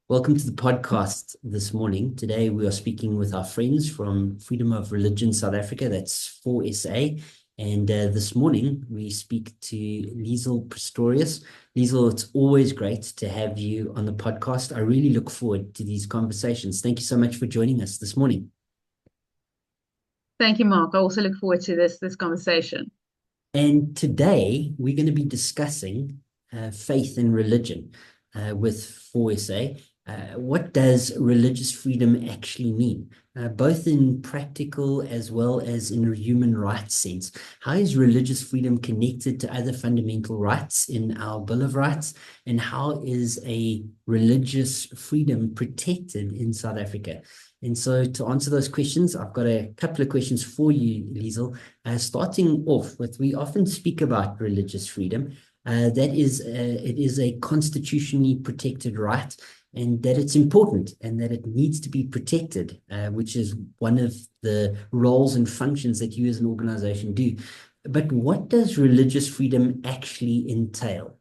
Welcome to the podcast this morning. Today we are speaking with our friends from Freedom of Religion South Africa, that's 4SA. And this morning we speak to Liesl Pretorius. Liesl, it's always great to have you on the podcast. I really look forward to these conversations. Thank you so much for joining us this morning. Thank you, Mark. I also look forward to this conversation. And today we're going to be discussing faith and religion with 4SA. What does religious freedom actually mean, both in practical as well as in a human rights sense? How is religious freedom connected to other fundamental rights in our Bill of Rights? And how is a religious freedom protected in South Africa? And so to answer those questions, I've got a couple of questions for you, Liesl. Starting off with, we often speak about religious freedom. It is a constitutionally protected right, and that it's important and that it needs to be protected, which is one of the roles and functions that you as an organization do. But what does religious freedom actually entail?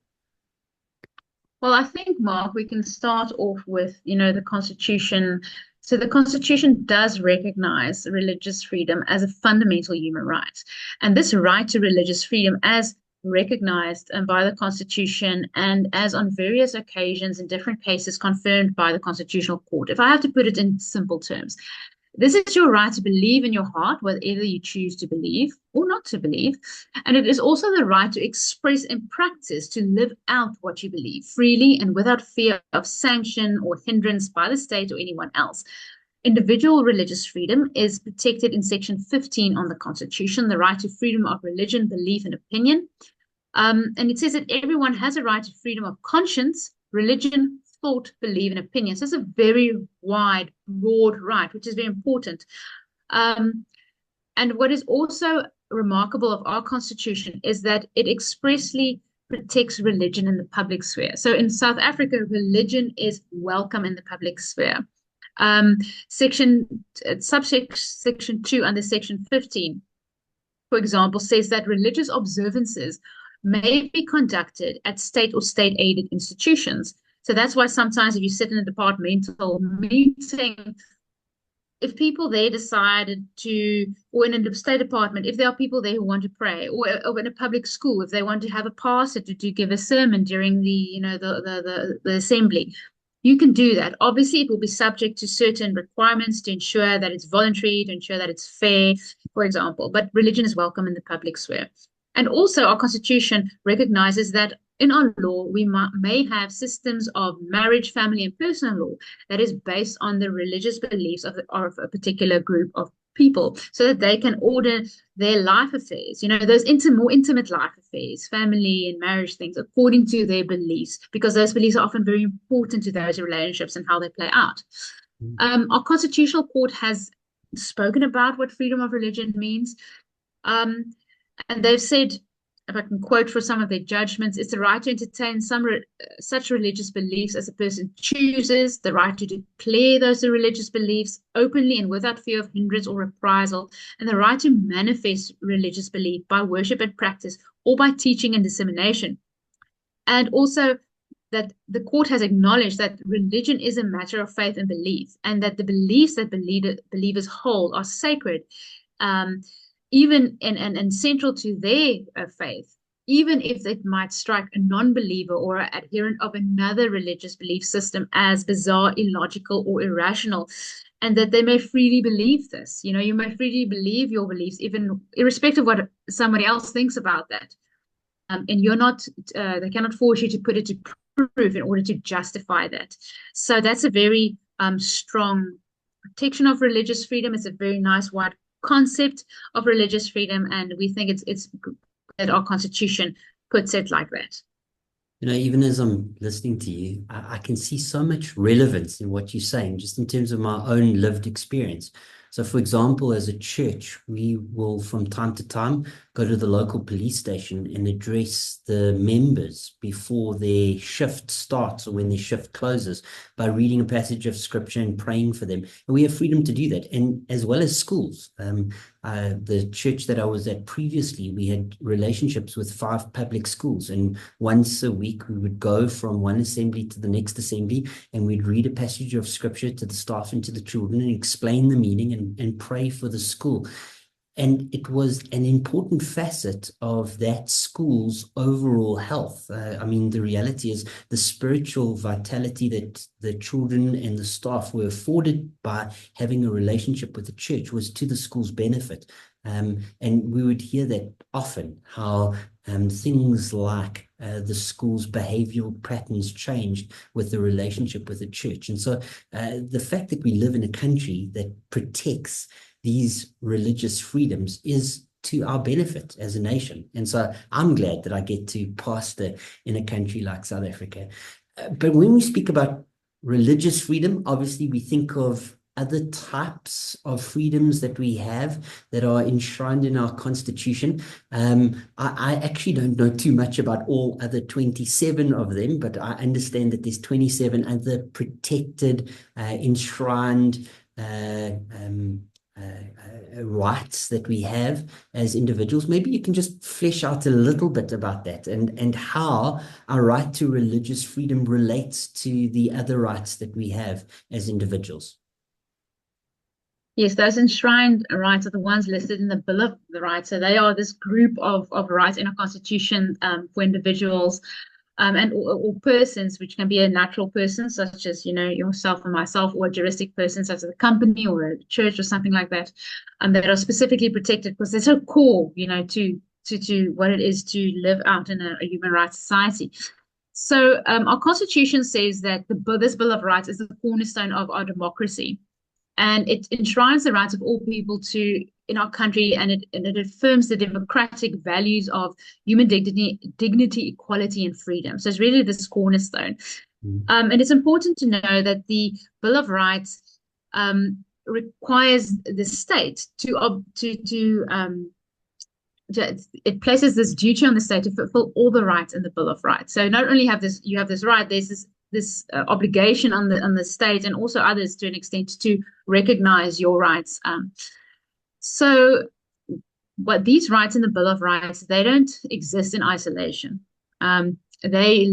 Well, I think, Mark, we can start off with, the Constitution. So the Constitution does recognize religious freedom as a fundamental human right. And this right to religious freedom, as recognized by the Constitution and as on various occasions in different cases confirmed by the Constitutional Court. If I have to put it in simple terms, this is your right to believe in your heart, whatever you choose to believe or not to believe. And it is also the right to express and practice to live out what you believe freely and without fear of sanction or hindrance by the state or anyone else. Individual religious freedom is protected in Section 15 on the Constitution, the right to freedom of religion, belief, and opinion. And it says that everyone has a right to freedom of conscience, religion, thought, belief, and opinion. So it's a very wide, broad right, which is very important. And what is also remarkable of our Constitution is that it expressly protects religion in the public sphere. So in South Africa, religion is welcome in the public sphere. Subsection 2 under Section 15, for example, says that religious observances may be conducted at state or state-aided institutions. So that's why sometimes if you sit in a departmental meeting, if people there decided to, or in a state department, if there are people there who want to pray, or in a public school, if they want to have a pastor to give a sermon during the assembly, you can do that. Obviously, it will be subject to certain requirements to ensure that it's voluntary, to ensure that it's fair, for example. But religion is welcome in the public sphere. And also, our Constitution recognizes that in our law, we may have systems of marriage, family, and personal law that is based on the religious beliefs of a particular group of people so that they can order their life affairs, those more intimate life affairs, family and marriage things, according to their beliefs, because those beliefs are often very important to those relationships and how they play out. Our Constitutional Court has spoken about what freedom of religion means. And they've said, if I can quote for some of their judgments, it's the right to entertain such religious beliefs as a person chooses, the right to declare those religious beliefs openly and without fear of hindrance or reprisal, and the right to manifest religious belief by worship and practice or by teaching and dissemination. And also that the court has acknowledged that religion is a matter of faith and belief, and that the beliefs that believers hold are sacred. Even and central to their faith, even if it might strike a non-believer or an adherent of another religious belief system as bizarre, illogical, or irrational, and that they may freely believe this. You may freely believe your beliefs, even irrespective of what somebody else thinks about that. And you're not, they cannot force you to put it to proof in order to justify that. So that's a very strong protection of religious freedom. It's a very nice wide concept of religious freedom, and we think it's that our Constitution puts it like that. Even as I'm listening to you, I can see so much relevance in what you're saying, just in terms of my own lived experience. So, for example, as a church, we will from time to time go to the local police station and address the members before their shift starts or when their shift closes by reading a passage of scripture and praying for them. And we have freedom to do that, and as well as schools. The church that I was at previously, we had relationships with 5 public schools, and once a week we would go from one assembly to the next assembly, and we'd read a passage of scripture to the staff and to the children and explain the meaning and pray for the school. And it was an important facet of that school's overall health. I mean, the reality is the spiritual vitality that the children and the staff were afforded by having a relationship with the church was to the school's benefit. And we would hear that often, how things like the school's behavioral patterns changed with the relationship with the church. And so the fact that we live in a country that protects these religious freedoms is to our benefit as a nation. And so I'm glad that I get to pastor in a country like South Africa. But when we speak about religious freedom, obviously we think of other types of freedoms that we have that are enshrined in our constitution. I actually don't know too much about all other 27 of them, but I understand that there's 27 other protected, enshrined rights that we have as individuals. Maybe you can just flesh out a little bit about that and how our right to religious freedom relates to the other rights that we have as individuals. Yes, those enshrined rights are the ones listed in the Bill of Rights. So they are this group of rights in our Constitution for individuals and or persons, which can be a natural person, such as, yourself and myself, or a juristic person, such as a company or a church or something like that, that are specifically protected because they're so core, to what it is to live out in a human rights society. So our Constitution says that this Bill of Rights is the cornerstone of our democracy. And it enshrines the rights of all people in our country, and it affirms the democratic values of human dignity, equality, and freedom. So it's really this cornerstone. And it's important to know that the Bill of Rights requires the state it places this duty on the state to fulfill all the rights in the Bill of Rights. So not only you have this right, there's this obligation on the state and also others to an extent to recognize your rights. But these rights in the Bill of Rights, they don't exist in isolation. They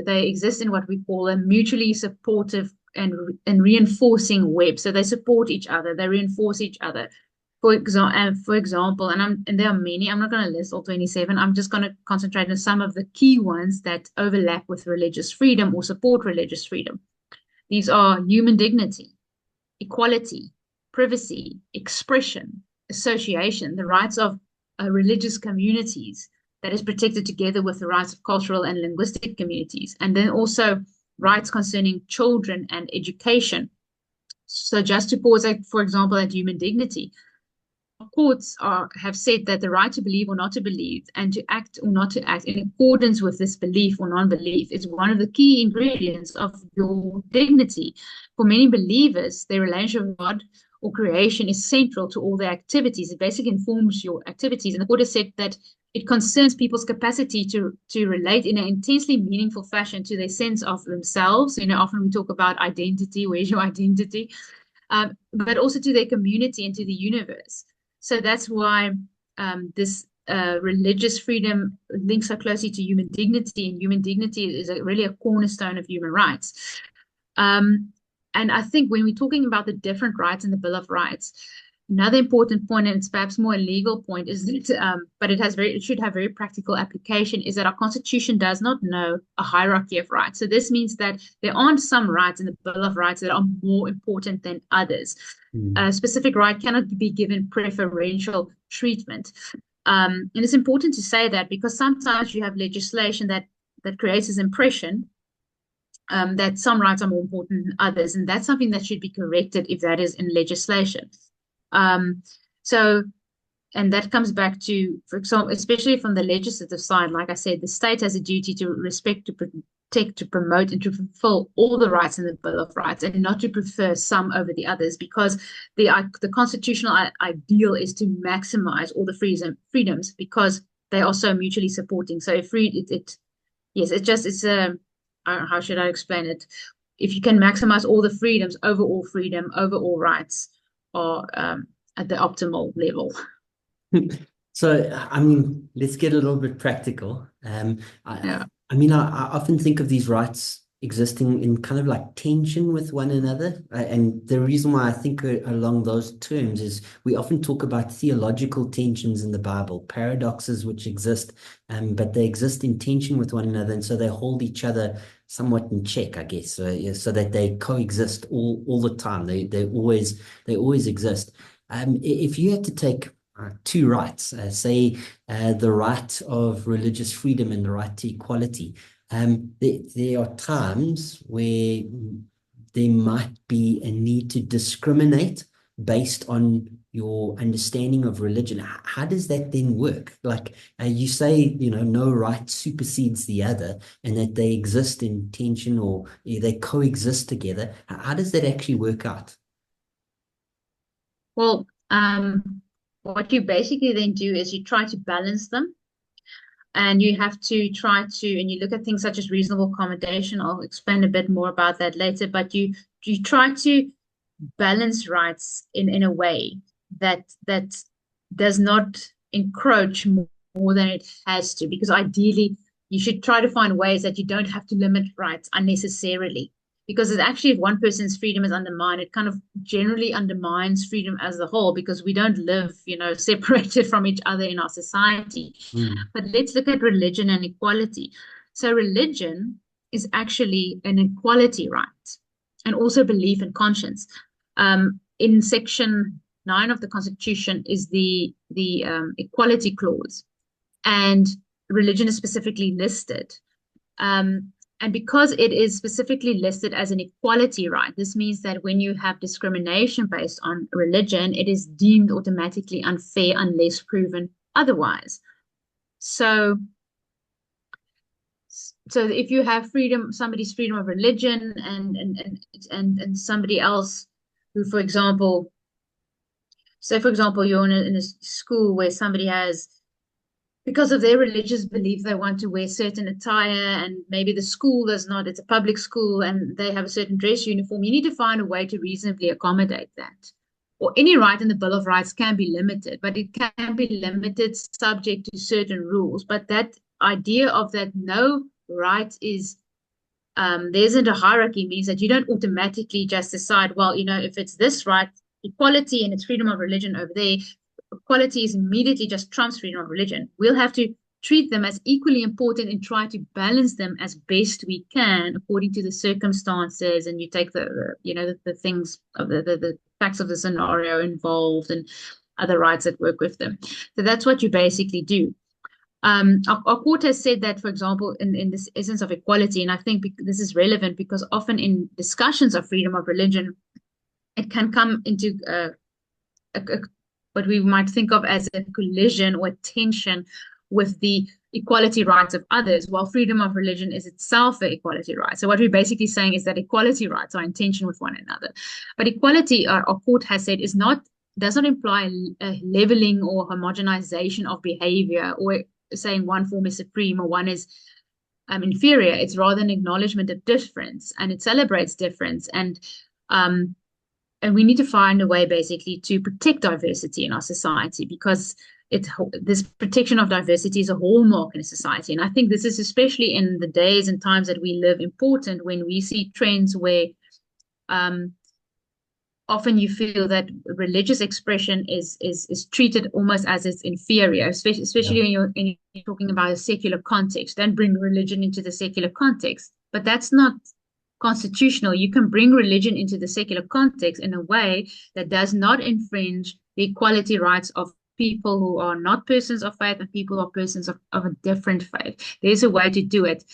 exist in what we call a mutually supportive and reinforcing web. So they support each other, they reinforce each other. For example, and there are many, I'm not going to list all 27. I'm just going to concentrate on some of the key ones that overlap with religious freedom or support religious freedom. These are human dignity, equality, privacy, expression, association, the rights of religious communities that is protected together with the rights of cultural and linguistic communities, and then also rights concerning children and education. So just to pause, for example, at human dignity, courts have said that the right to believe or not to believe and to act or not to act in accordance with this belief or non-belief is one of the key ingredients of your dignity. For many believers, their relationship with God or creation is central to all their activities. It basically informs your activities. And the court has said that it concerns people's capacity to relate in an intensely meaningful fashion to their sense of themselves. Often we talk about identity. Where's your identity? But also to their community and to the universe. So that's why this religious freedom links so closely to human dignity, and human dignity is really a cornerstone of human rights. And I think when we're talking about the different rights in the Bill of Rights, another important point, and it's perhaps more a legal point, is that, but it should have very practical application, is that our Constitution does not know a hierarchy of rights. So this means that there aren't some rights in the Bill of Rights that are more important than others. A specific right cannot be given preferential treatment. And it's important to say that because sometimes you have legislation that creates this impression that some rights are more important than others, and that's something that should be corrected if that is in legislation. And that comes back to, for example, especially from the legislative side, like I said, the state has a duty to respect, to protect, to promote, and to fulfill all the rights in the Bill of Rights, and not to prefer some over the others, because the constitutional ideal is to maximize all the freedoms because they are so mutually supporting. So if yes, it's a how should I explain it? If you can maximize all the freedoms, overall freedom, overall rights are at the optimal level. So, I mean, let's get a little bit practical. Yeah. I often think of these rights existing in kind of like tension with one another. And the reason why I think along those terms is we often talk about theological tensions in the Bible, paradoxes which exist, but they exist in tension with one another. And so they hold each other somewhat in check, I guess, yeah, so that they coexist all the time. They always exist. If you had to take two rights, say the right of religious freedom and the right to equality. There are times where there might be a need to discriminate based on your understanding of religion. How does that then work? Like you say, no right supersedes the other, and that they exist in tension or they coexist together. How does that actually work out? Well, what you basically then do is you try to balance them, and you have to and you look at things such as reasonable accommodation. I'll explain a bit more about that later, but you try to balance rights in a way that does not encroach more than it has to, because ideally you should try to find ways that you don't have to limit rights unnecessarily, because it's actually, if one person's freedom is undermined, it kind of generally undermines freedom as a whole, because we don't live separated from each other in our society. Mm. But let's look at religion and equality. So religion is actually an equality right, and also belief and conscience. In Section 9 of the Constitution is the equality clause, and religion is specifically listed. And because it is specifically listed as an equality right, this means that when you have discrimination based on religion, it is deemed automatically unfair unless proven otherwise. So if you have somebody's freedom of religion, and somebody else who, for example, you're in a school where somebody has, because of their religious belief, they want to wear certain attire, and maybe the school does not, it's a public school, and they have a certain dress uniform. You need to find a way to reasonably accommodate that. Or any right in the Bill of Rights can be limited, but it can be limited subject to certain rules. But that idea of that no right is there isn't a hierarchy means that you don't automatically just decide, well, if it's this right, equality and it's freedom of religion over there, equality is immediately just trumps freedom of religion. We'll have to treat them as equally important and try to balance them as best we can according to the circumstances. And you take the things of the facts of the scenario involved and other rights that work with them. So that's what you basically do. Our court has said that, for example, in this essence of equality, and I think this is relevant because often in discussions of freedom of religion, it can come into what we might think of as a collision or tension with the equality rights of others, while freedom of religion is itself an equality right. So what we're basically saying is that equality rights are in tension with one another. But equality, our court has said, does not imply a leveling or homogenization of behavior, or saying one form is supreme or one is inferior. It's rather an acknowledgement of difference, and it celebrates difference. And we need to find a way basically to protect diversity in our society, because this protection of diversity is a hallmark in a society. And I think this is especially in the days and times that we live important, when we see trends where often you feel that religious expression is treated almost as it's inferior, especially when you're talking about a secular context. Then bring religion into the secular context. But that's not constitutional. You can bring religion into the secular context in a way that does not infringe the equality rights of people who are not persons of faith and people who are persons of a different faith. There's a way to do it.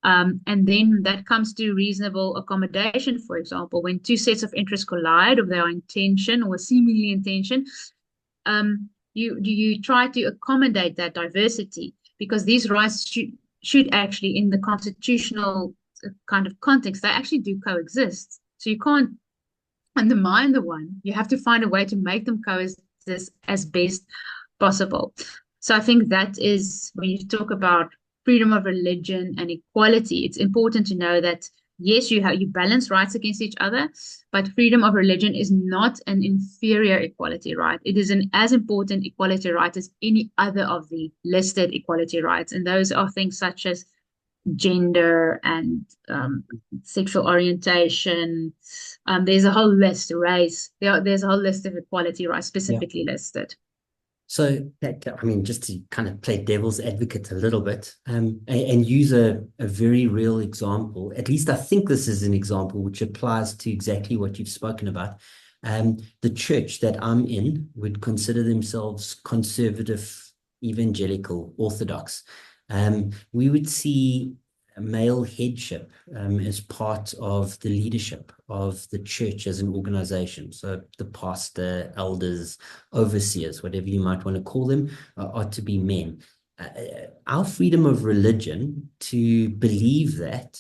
And then that comes to reasonable accommodation. For example, when two sets of interests collide, or they are in tension or seemingly in tension, you try to accommodate that diversity, because these rights should actually, in the constitutional kind of context, they actually do coexist. So you can't undermine the one. You have to find a way to make them coexist as best possible. So I think that is when you talk about freedom of religion and equality, it's important to know that yes, you balance rights against each other, but freedom of religion is not an inferior equality right. It is an as important equality right as any other of the listed equality rights. And those are things such as gender and sexual orientation. There's a whole list, race. There's a whole list of equality rights specifically listed. So that, I mean, just to kind of play devil's advocate a little bit, and use a very real example, at least I think this is an example which applies to exactly what you've spoken about. The church that I'm in would consider themselves conservative, evangelical, orthodox. We would see male headship as part of the leadership of the church as an organization. So the pastor, elders, overseers, whatever you might want to call them, are to be men. Our freedom of religion to believe that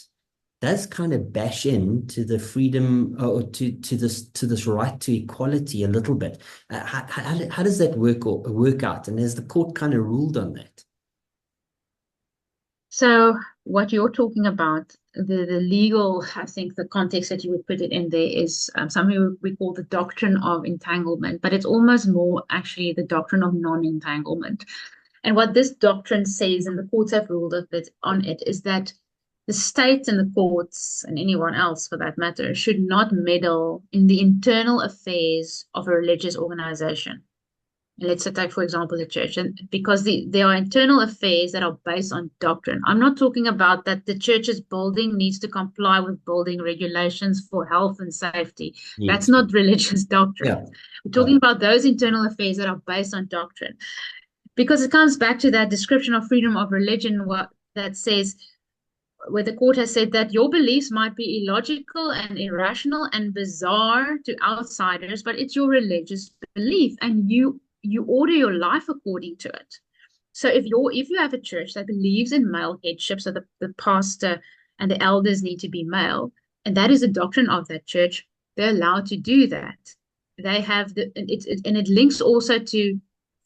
does kind of bash into the freedom or to this right to equality a little bit. How does that work out? And has the court kind of ruled on that? So what you're talking about, the legal, I think the context that you would put it in there is something we call the doctrine of entanglement, but it's almost more actually the doctrine of non-entanglement. And what this doctrine says, and the courts have ruled on it, is that the state and the courts, and anyone else for that matter, should not meddle in the internal affairs of a religious organization. Let's take, for example, the church, and because there are internal affairs that are based on doctrine. I'm not talking about that the church's building needs to comply with building regulations for health and safety. Yes. That's not religious doctrine. Yeah. We're talking about those internal affairs that are based on doctrine, because it comes back to that description of freedom of religion that says, where the court has said that your beliefs might be illogical and irrational and bizarre to outsiders, but it's your religious belief, and you order your life according to it. So if you have a church that believes in male headship, so the pastor and the elders need to be male, and that is the doctrine of that church, they're allowed to do that. They have and it links also to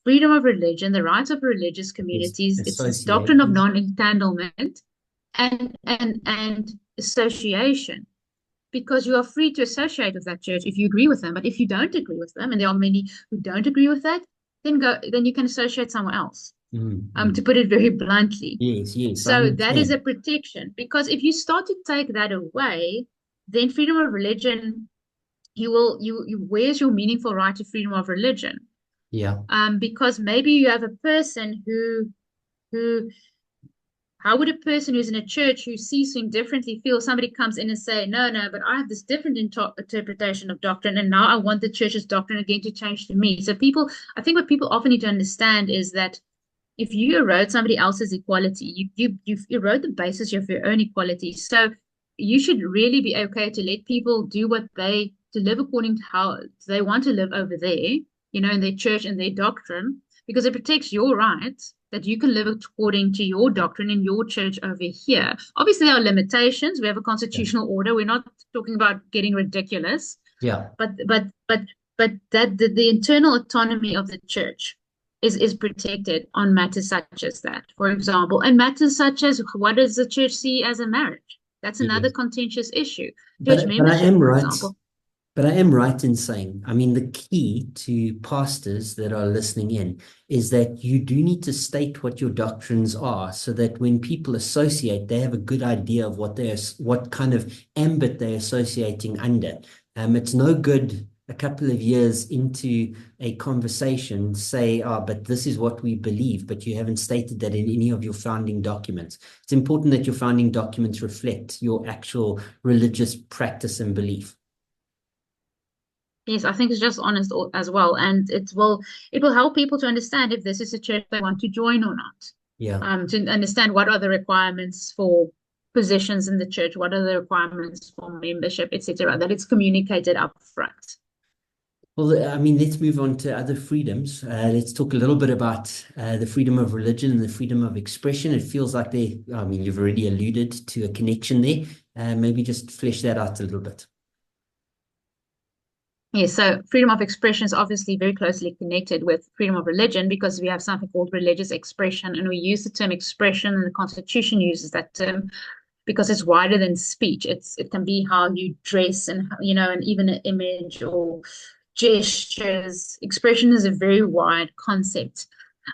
freedom of religion, the rights of religious communities. It's this doctrine of non-entanglement and association, because you are free to associate with that church if you agree with them. But if you don't agree with them, and there are many who don't agree with that, then you can associate somewhere else. To put it very bluntly. Yes. So that is a protection, because if you start to take that away, then freedom of religion, where's your meaningful right to freedom of religion? Yeah. Because maybe you have a person who how would a person who's in a church who sees things differently feel? Somebody comes in and say, no, but I have this different interpretation of doctrine, and now I want the church's doctrine again to change to me. So I think what people often need to understand is that if you erode somebody else's equality, you erode the basis of your own equality. So you should really be okay to let people do to live according to how they want to live over there, in their church and their doctrine, because it protects your rights, that you can live according to your doctrine in your church over here. Obviously, there are limitations. We have a constitutional order. We're not talking about getting ridiculous. Yeah. But that the internal autonomy of the church is protected on matters such as that, for example, and matters such as what does the church see as a marriage? That's another contentious issue. Church membership, I am for right. example. But I am right in saying, I mean, the key to pastors that are listening in is that you do need to state what your doctrines are, so that when people associate, they have a good idea of what kind of ambit they're associating under. It's no good a couple of years into a conversation say, but this is what we believe, but you haven't stated that in any of your founding documents. It's important that your founding documents reflect your actual religious practice and belief. Yes, I think it's just honest as well, and it will help people to understand if this is a church they want to join or not. Yeah. To understand what are the requirements for positions in the church, what are the requirements for membership, etc. That it's communicated up front. Well, I mean, let's move on to other freedoms. Let's talk a little bit about the freedom of religion and the freedom of expression. It feels like you've already alluded to a connection there. Maybe just flesh that out a little bit. Yes, so freedom of expression is obviously very closely connected with freedom of religion because we have something called religious expression, and we use the term expression, and the Constitution uses that term because it's wider than speech. It can be how you dress, and and even an image or gestures. Expression is a very wide concept.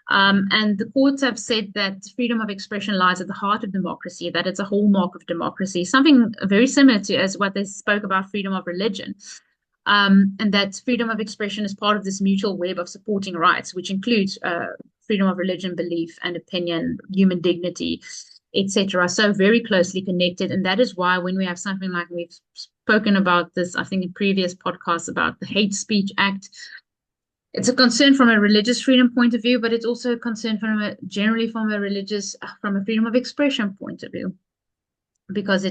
And the courts have said that freedom of expression lies at the heart of democracy, that it's a hallmark of democracy, something very similar to as what they spoke about freedom of religion. And that freedom of expression is part of this mutual web of supporting rights, which includes freedom of religion, belief, and opinion, human dignity, etc. So very closely connected. And that is why when we have something like we've spoken about this, I think in previous podcasts about the Hate Speech Act, it's a concern from a religious freedom point of view, but it's also a concern generally from a freedom of expression point of view, because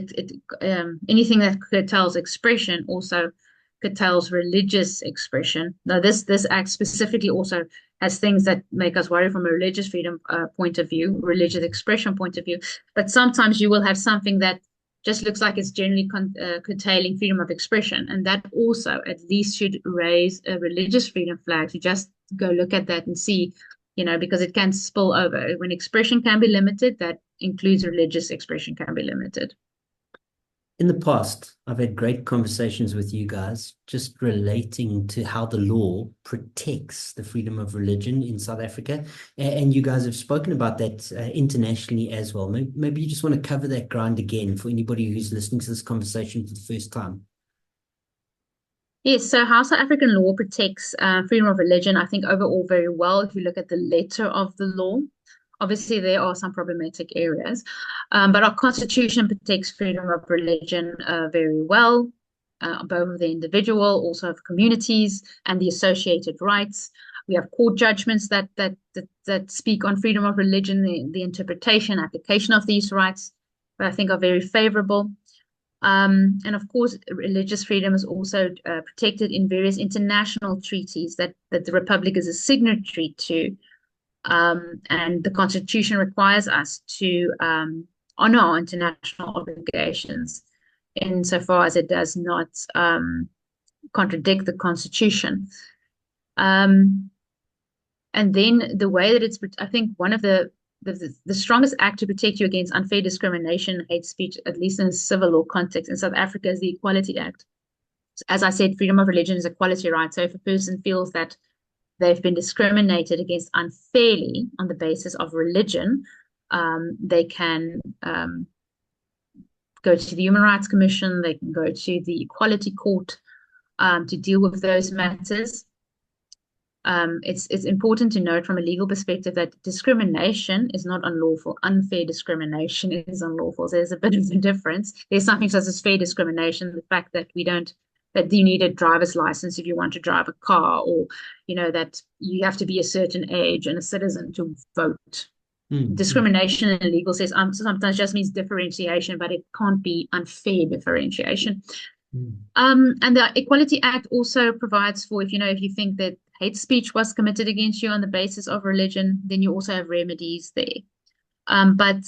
anything that curtails expression also curtails religious expression. Now, this act specifically also has things that make us worry from a religious freedom point of view, religious expression point of view. But sometimes you will have something that just looks like it's generally curtailing freedom of expression, and that also at least should raise a religious freedom flag to just go look at that and see, because it can spill over. When expression can be limited, that includes religious expression can be limited. In the past, I've had great conversations with you guys just relating to how the law protects the freedom of religion in South Africa. And you guys have spoken about that internationally as well. Maybe you just want to cover that ground again for anybody who's listening to this conversation for the first time. Yes, so how South African law protects freedom of religion, I think overall very well if you look at the letter of the law. Obviously, there are some problematic areas, but our constitution protects freedom of religion very well, both of the individual, also of communities, and the associated rights. We have court judgments that speak on freedom of religion, the interpretation, application of these rights, that I think are very favorable. And of course, religious freedom is also protected in various international treaties that the Republic is a signatory to. And the Constitution requires us to honor our international obligations insofar as it does not contradict the Constitution. And then the way that I think one of the strongest act to protect you against unfair discrimination and hate speech, at least in a civil law context in South Africa, is the Equality Act. As I said, freedom of religion is a equality right. So if a person feels that they've been discriminated against unfairly on the basis of religion, they can go to the Human Rights Commission, they can go to the Equality Court to deal with those matters. It's important to note from a legal perspective that discrimination is not unlawful. Unfair discrimination is unlawful. So there's a bit of a difference. There's something such as fair discrimination, the fact that that you need a driver's license if you want to drive a car, or that you have to be a certain age and a citizen to vote. Discrimination in the legal sense sometimes just means differentiation, but it can't be unfair differentiation. And the Equality Act also provides for, if you think that hate speech was committed against you on the basis of religion, then you also have remedies there. But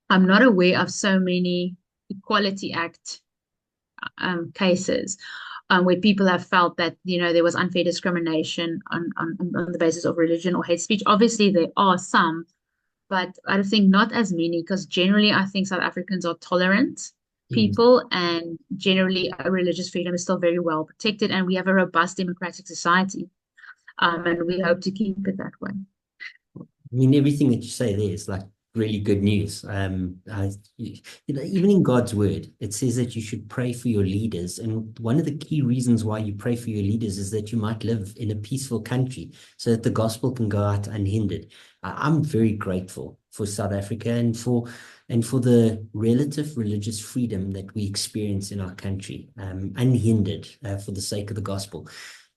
I'm not aware of so many Equality Act cases where people have felt that there was unfair discrimination on the basis of religion or hate speech. Obviously, there are some, but I think not as many, because generally I think South Africans are tolerant people, and generally religious freedom is still very well protected, and we have a robust democratic society, and we hope to keep it that way. I mean, everything that you say there is like really good news. Even in God's word, it says that you should pray for your leaders. And one of the key reasons why you pray for your leaders is that you might live in a peaceful country so that the gospel can go out unhindered. I'm very grateful for South Africa and for the relative religious freedom that we experience in our country, unhindered for the sake of the gospel.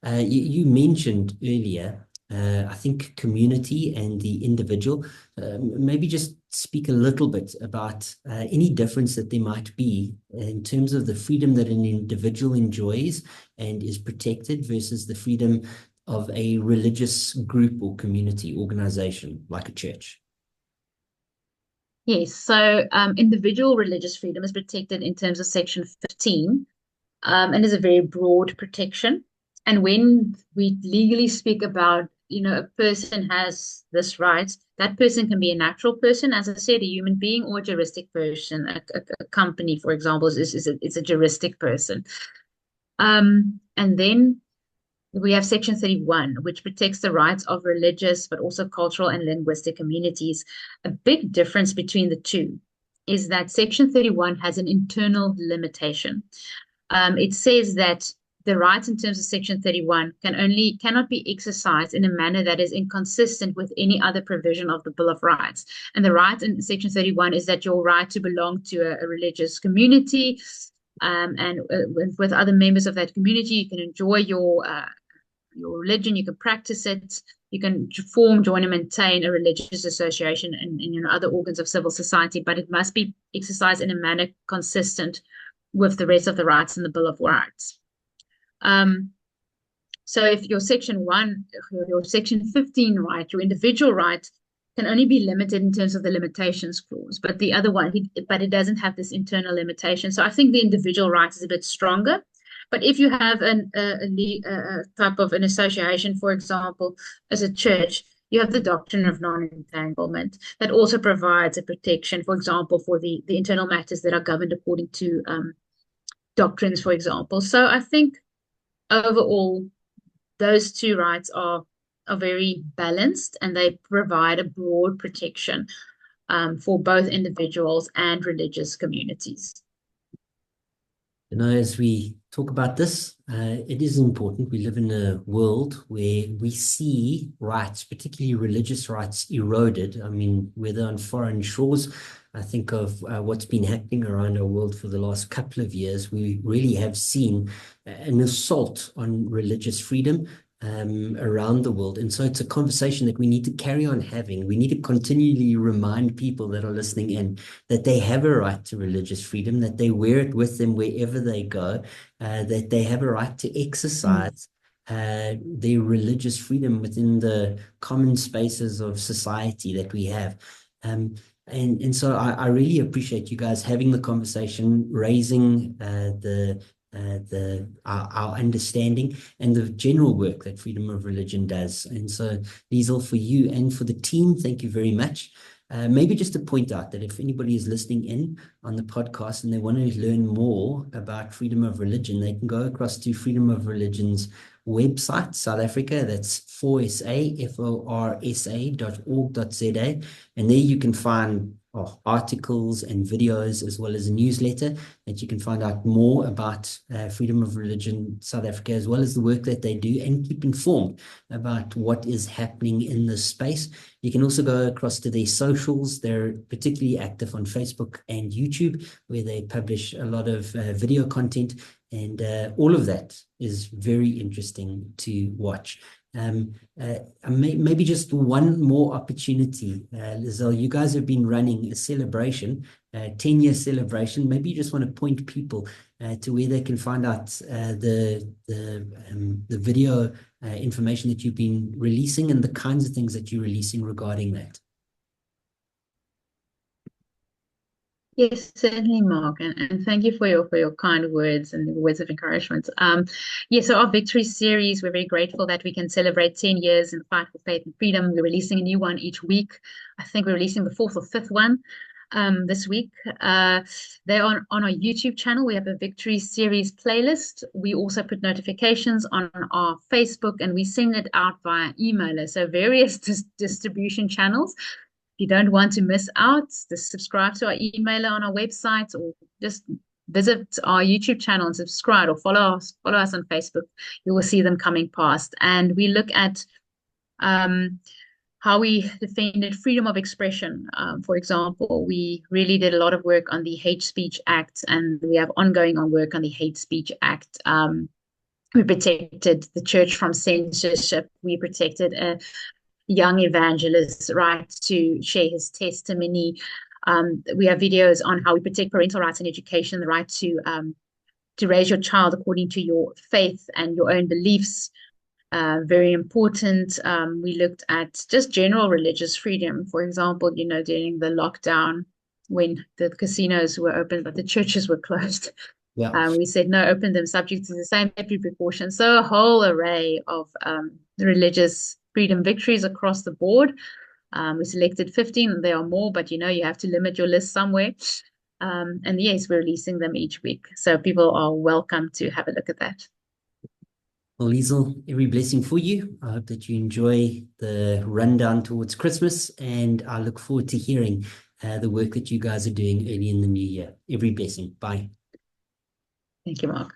You mentioned earlier, I think community and the individual. Maybe just speak a little bit about any difference that there might be in terms of the freedom that an individual enjoys and is protected versus the freedom of a religious group or community organization like a church. Yes, so individual religious freedom is protected in terms of Section 15, and is a very broad protection. And when we legally speak about, a person has this right, that person can be a natural person, as I said, a human being, or a juristic person. A company, for example, is a juristic person. And then we have Section 31, which protects the rights of religious, but also cultural and linguistic communities. A big difference between the two is that Section 31 has an internal limitation. It says that the rights in terms of Section 31 cannot be exercised in a manner that is inconsistent with any other provision of the Bill of Rights. And the right in Section 31 is that your right to belong to a religious community, and with other members of that community, you can enjoy your religion, you can practice it, you can form, join, and maintain a religious association and other organs of civil society, but it must be exercised in a manner consistent with the rest of the rights in the Bill of Rights. So if your Section 15 right, your individual right, can only be limited in terms of the limitations clause, but the other one, but it doesn't have this internal limitation. So I think the individual right is a bit stronger. But if you have a type of an association, for example, as a church, you have the doctrine of non-entanglement that also provides a protection, for example, for the internal matters that are governed according to doctrines, for example. So I think overall, those two rights are very balanced, and they provide a broad protection for both individuals and religious communities. As we talk about this, it is important. We live in a world where we see rights, particularly religious rights, eroded. I mean, whether on foreign shores, I think of what's been happening around our world for the last couple of years. We really have seen an assault on religious freedom around the world. And so it's a conversation that we need to carry on having. We need to continually remind people that are listening in that they have a right to religious freedom, that they wear it with them wherever they go, that they have a right to exercise their religious freedom within the common spaces of society that we have. And so I really appreciate you guys having the conversation, raising our understanding and the general work that freedom of religion does. And so, Liesl, for you and for the team, thank you very much. Maybe just to point out that if anybody is listening in on the podcast and they want to learn more about freedom of religion, they can go across to Freedom of Religion's website, South Africa. That's forsa.org.za. And there you can find articles and videos, as well as a newsletter that you can find out more about Freedom of Religion South Africa, as well as the work that they do, and keep informed about what is happening in this space. You can also go across to their socials. They're particularly active on Facebook and YouTube, where they publish a lot of video content, and all of that is very interesting to watch. Maybe just one more opportunity. Liesl, you guys have been running a celebration, a 10-year celebration. Maybe you just want to point people to where they can find out the video information that you've been releasing and the kinds of things that you're releasing regarding that. Yes, certainly, Mark, and thank you for your kind words and words of encouragement. So our Victory series, we're very grateful that we can celebrate 10 years in the fight for faith and freedom. We're releasing a new one each week. I think we're releasing the fourth or fifth one this week. They're on our YouTube channel. We have a Victory series playlist. We also put notifications on our Facebook, and we send it out via emailer. So various distribution channels. If you don't want to miss out, just subscribe to our emailer on our website, or just visit our YouTube channel and subscribe, or follow us on Facebook. You will see them coming past. And we look at how we defended freedom of expression. For example, we really did a lot of work on the Hate Speech Act, and we have ongoing work on the Hate Speech Act. We protected the church from censorship. We protected a young evangelist's right to share his testimony. We have videos on how we protect parental rights in education, the right to raise your child according to your faith and your own beliefs. Very important. We looked at just general religious freedom. For example, during the lockdown, when the casinos were open, but the churches were closed. Yeah. We said no, open them subject to the same safety precautions. So a whole array of religious freedom victories across the board. We selected 15. There are more, but you have to limit your list somewhere. And yes, we're releasing them each week. So people are welcome to have a look at that. Well, Liesl, every blessing for you. I hope that you enjoy the rundown towards Christmas, and I look forward to hearing the work that you guys are doing early in the new year. Every blessing. Bye. Thank you, Mark.